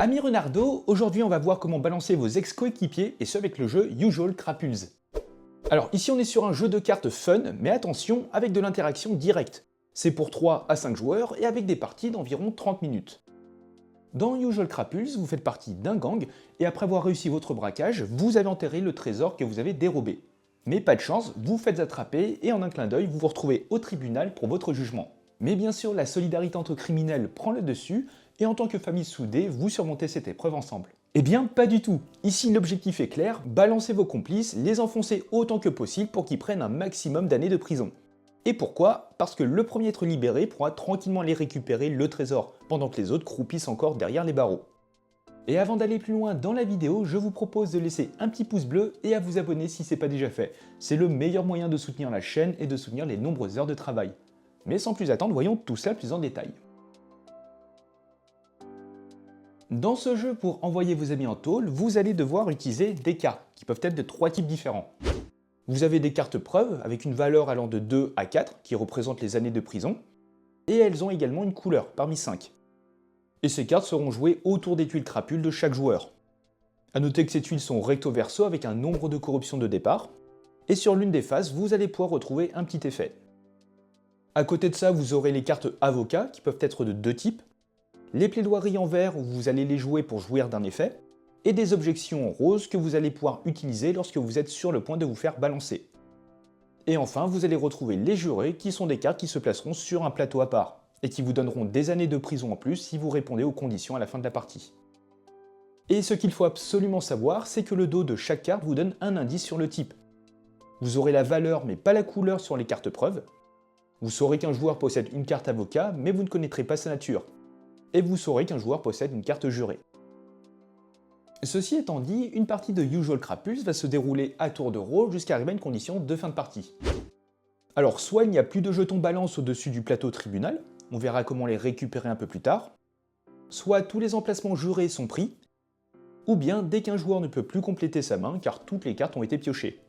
Ami Renardo, aujourd'hui on va voir comment balancer vos ex-coéquipiers et ce avec le jeu Usual Crapulz. Alors ici on est sur un jeu de cartes fun, mais attention, avec de l'interaction directe. C'est pour 3 à 5 joueurs et avec des parties d'environ 30 minutes. Dans Usual Crapulz, vous faites partie d'un gang et après avoir réussi votre braquage, vous avez enterré le trésor que vous avez dérobé. Mais pas de chance, vous faites attraper et en un clin d'œil, vous vous retrouvez au tribunal pour votre jugement. Mais bien sûr, la solidarité entre criminels prend le dessus et en tant que famille soudée, vous surmontez cette épreuve ensemble. Eh bien, pas du tout. Ici, l'objectif est clair, balancez vos complices, les enfoncez autant que possible pour qu'ils prennent un maximum d'années de prison. Et pourquoi? Parce que le premier à être libéré pourra tranquillement aller récupérer le trésor, pendant que les autres croupissent encore derrière les barreaux. Et avant d'aller plus loin dans la vidéo, je vous propose de laisser un petit pouce bleu et à vous abonner si ce n'est pas déjà fait. C'est le meilleur moyen de soutenir la chaîne et de soutenir les nombreuses heures de travail. Mais sans plus attendre, voyons tout cela plus en détail. Dans ce jeu, pour envoyer vos amis en tôle, vous allez devoir utiliser des cartes, qui peuvent être de 3 types différents. Vous avez des cartes preuves, avec une valeur allant de 2 à 4, qui représentent les années de prison, et elles ont également une couleur, parmi 5. Et ces cartes seront jouées autour des tuiles crapules de chaque joueur. A noter que ces tuiles sont recto-verso avec un nombre de corruptions de départ, et sur l'une des faces, vous allez pouvoir retrouver un petit effet. À côté de ça, vous aurez les cartes avocats, qui peuvent être de 2 types, les plaidoiries en vert où vous allez les jouer pour jouir d'un effet, et des objections en rose que vous allez pouvoir utiliser lorsque vous êtes sur le point de vous faire balancer. Et enfin, vous allez retrouver les jurés qui sont des cartes qui se placeront sur un plateau à part, et qui vous donneront des années de prison en plus si vous répondez aux conditions à la fin de la partie. Et ce qu'il faut absolument savoir, c'est que le dos de chaque carte vous donne un indice sur le type. Vous aurez la valeur mais pas la couleur sur les cartes preuves. Vous saurez qu'un joueur possède une carte avocat, mais vous ne connaîtrez pas sa nature. Et vous saurez qu'un joueur possède une carte jurée. Ceci étant dit, une partie de Usual Crapulz va se dérouler à tour de rôle jusqu'à arriver à une condition de fin de partie. Alors soit il n'y a plus de jetons balance au-dessus du plateau tribunal, on verra comment les récupérer un peu plus tard, soit tous les emplacements jurés sont pris, ou bien dès qu'un joueur ne peut plus compléter sa main car toutes les cartes ont été piochées.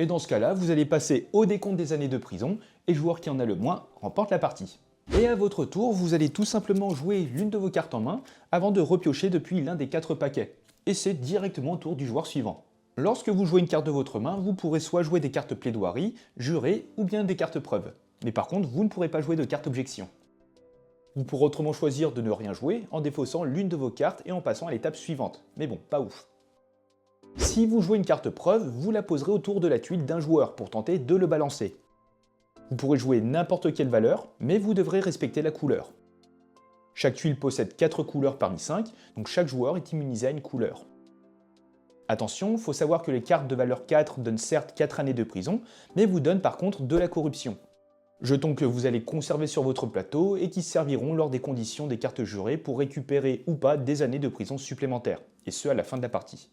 Et dans ce cas-là, vous allez passer au décompte des années de prison, et le joueur qui en a le moins remporte la partie. Et à votre tour, vous allez tout simplement jouer l'une de vos cartes en main avant de repiocher depuis l'un des 4 paquets. Et c'est directement au tour du joueur suivant. Lorsque vous jouez une carte de votre main, vous pourrez soit jouer des cartes plaidoirie, jurées ou bien des cartes preuves. Mais par contre, vous ne pourrez pas jouer de carte objection. Vous pourrez autrement choisir de ne rien jouer en défaussant l'une de vos cartes et en passant à l'étape suivante. Mais bon, pas ouf. Si vous jouez une carte preuve, vous la poserez autour de la tuile d'un joueur pour tenter de le balancer. Vous pourrez jouer n'importe quelle valeur, mais vous devrez respecter la couleur. Chaque tuile possède 4 couleurs parmi 5, donc chaque joueur est immunisé à une couleur. Attention, il faut savoir que les cartes de valeur 4 donnent certes 4 années de prison, mais vous donnent par contre de la corruption. Jetons que vous allez conserver sur votre plateau et qui serviront lors des conditions des cartes jurées pour récupérer ou pas des années de prison supplémentaires, et ce à la fin de la partie.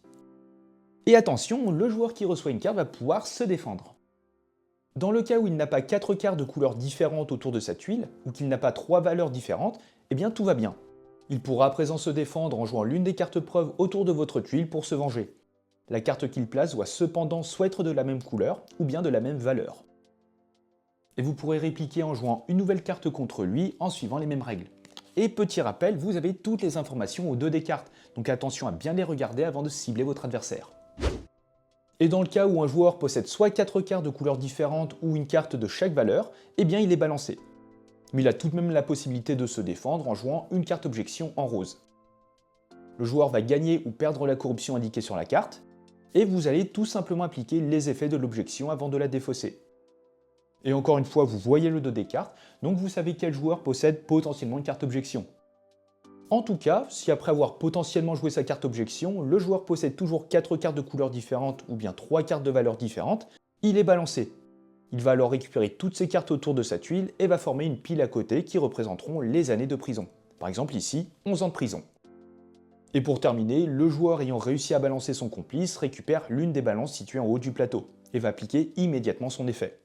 Et attention, le joueur qui reçoit une carte va pouvoir se défendre. Dans le cas où il n'a pas 4 cartes de couleurs différentes autour de sa tuile, ou qu'il n'a pas 3 valeurs différentes, eh bien tout va bien. Il pourra à présent se défendre en jouant l'une des cartes preuves autour de votre tuile pour se venger. La carte qu'il place doit cependant soit être de la même couleur, ou bien de la même valeur. Et vous pourrez répliquer en jouant une nouvelle carte contre lui en suivant les mêmes règles. Et petit rappel, vous avez toutes les informations au dos des cartes, donc attention à bien les regarder avant de cibler votre adversaire. Et dans le cas où un joueur possède soit 4 cartes de couleurs différentes ou une carte de chaque valeur, eh bien il est balancé. Mais il a tout de même la possibilité de se défendre en jouant une carte objection en rose. Le joueur va gagner ou perdre la corruption indiquée sur la carte, et vous allez tout simplement appliquer les effets de l'objection avant de la défausser. Et encore une fois, vous voyez le dos des cartes, donc vous savez quel joueur possède potentiellement une carte objection. En tout cas, si après avoir potentiellement joué sa carte objection, le joueur possède toujours 4 cartes de couleurs différentes ou bien 3 cartes de valeurs différentes, il est balancé. Il va alors récupérer toutes ces cartes autour de sa tuile et va former une pile à côté qui représenteront les années de prison. Par exemple ici, 11 ans de prison. Et pour terminer, le joueur ayant réussi à balancer son complice récupère l'une des balances situées en haut du plateau et va appliquer immédiatement son effet.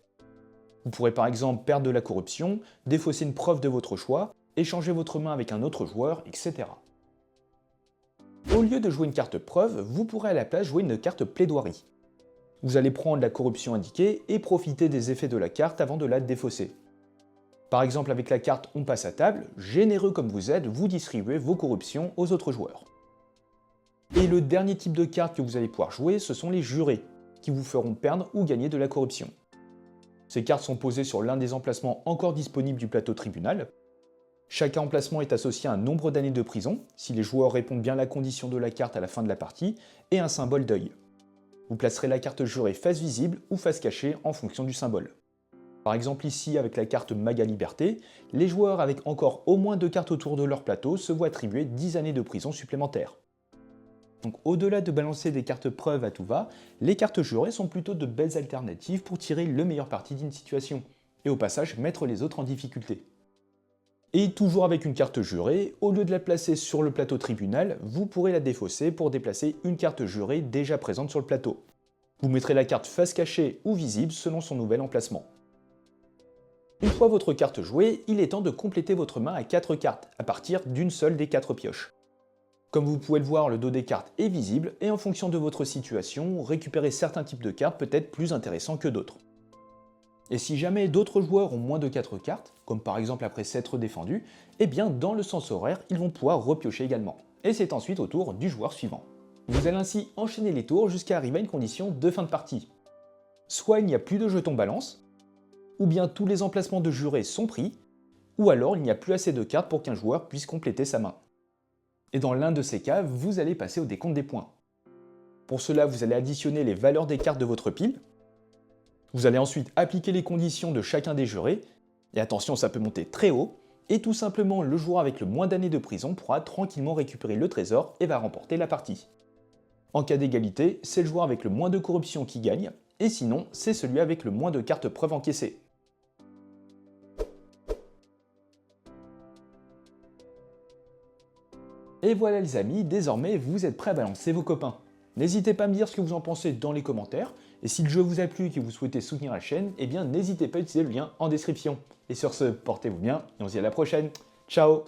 Vous pourrez par exemple perdre de la corruption, défausser une preuve de votre choix, échanger votre main avec un autre joueur, etc. Au lieu de jouer une carte preuve, vous pourrez à la place jouer une carte plaidoirie. Vous allez prendre la corruption indiquée et profiter des effets de la carte avant de la défausser. Par exemple avec la carte On passe à table, généreux comme vous êtes, vous distribuez vos corruptions aux autres joueurs. Et le dernier type de carte que vous allez pouvoir jouer, ce sont les jurés, qui vous feront perdre ou gagner de la corruption. Ces cartes sont posées sur l'un des emplacements encore disponibles du plateau tribunal. Chaque emplacement est associé à un nombre d'années de prison, si les joueurs répondent bien à la condition de la carte à la fin de la partie, et un symbole d'œil. Vous placerez la carte jurée face visible ou face cachée en fonction du symbole. Par exemple ici avec la carte Maga Liberté, les joueurs avec encore au moins 2 cartes autour de leur plateau se voient attribuer 10 années de prison supplémentaires. Donc au-delà de balancer des cartes preuves à tout va, les cartes jurées sont plutôt de belles alternatives pour tirer le meilleur parti d'une situation, et au passage mettre les autres en difficulté. Et toujours avec une carte jurée, au lieu de la placer sur le plateau tribunal, vous pourrez la défausser pour déplacer une carte jurée déjà présente sur le plateau. Vous mettrez la carte face cachée ou visible selon son nouvel emplacement. Une fois votre carte jouée, il est temps de compléter votre main à 4 cartes, à partir d'une seule des 4 pioches. Comme vous pouvez le voir, le dos des cartes est visible, et en fonction de votre situation, récupérer certains types de cartes peut être plus intéressant que d'autres. Et si jamais d'autres joueurs ont moins de 4 cartes, comme par exemple après s'être défendus, eh bien dans le sens horaire, ils vont pouvoir repiocher également. Et c'est ensuite au tour du joueur suivant. Vous allez ainsi enchaîner les tours jusqu'à arriver à une condition de fin de partie. Soit il n'y a plus de jetons balance, ou bien tous les emplacements de jurés sont pris, ou alors il n'y a plus assez de cartes pour qu'un joueur puisse compléter sa main. Et dans l'un de ces cas, vous allez passer au décompte des points. Pour cela, vous allez additionner les valeurs des cartes de votre pile. Vous allez ensuite appliquer les conditions de chacun des jurés, et attention, ça peut monter très haut, et tout simplement le joueur avec le moins d'années de prison pourra tranquillement récupérer le trésor et va remporter la partie. En cas d'égalité, c'est le joueur avec le moins de corruption qui gagne, et sinon, c'est celui avec le moins de cartes preuves encaissées. Et voilà les amis, désormais vous êtes prêts à balancer vos copains. N'hésitez pas à me dire ce que vous en pensez dans les commentaires, et si le jeu vous a plu et que vous souhaitez soutenir la chaîne, eh bien n'hésitez pas à utiliser le lien en description. Et sur ce, portez-vous bien, et on se dit à la prochaine. Ciao!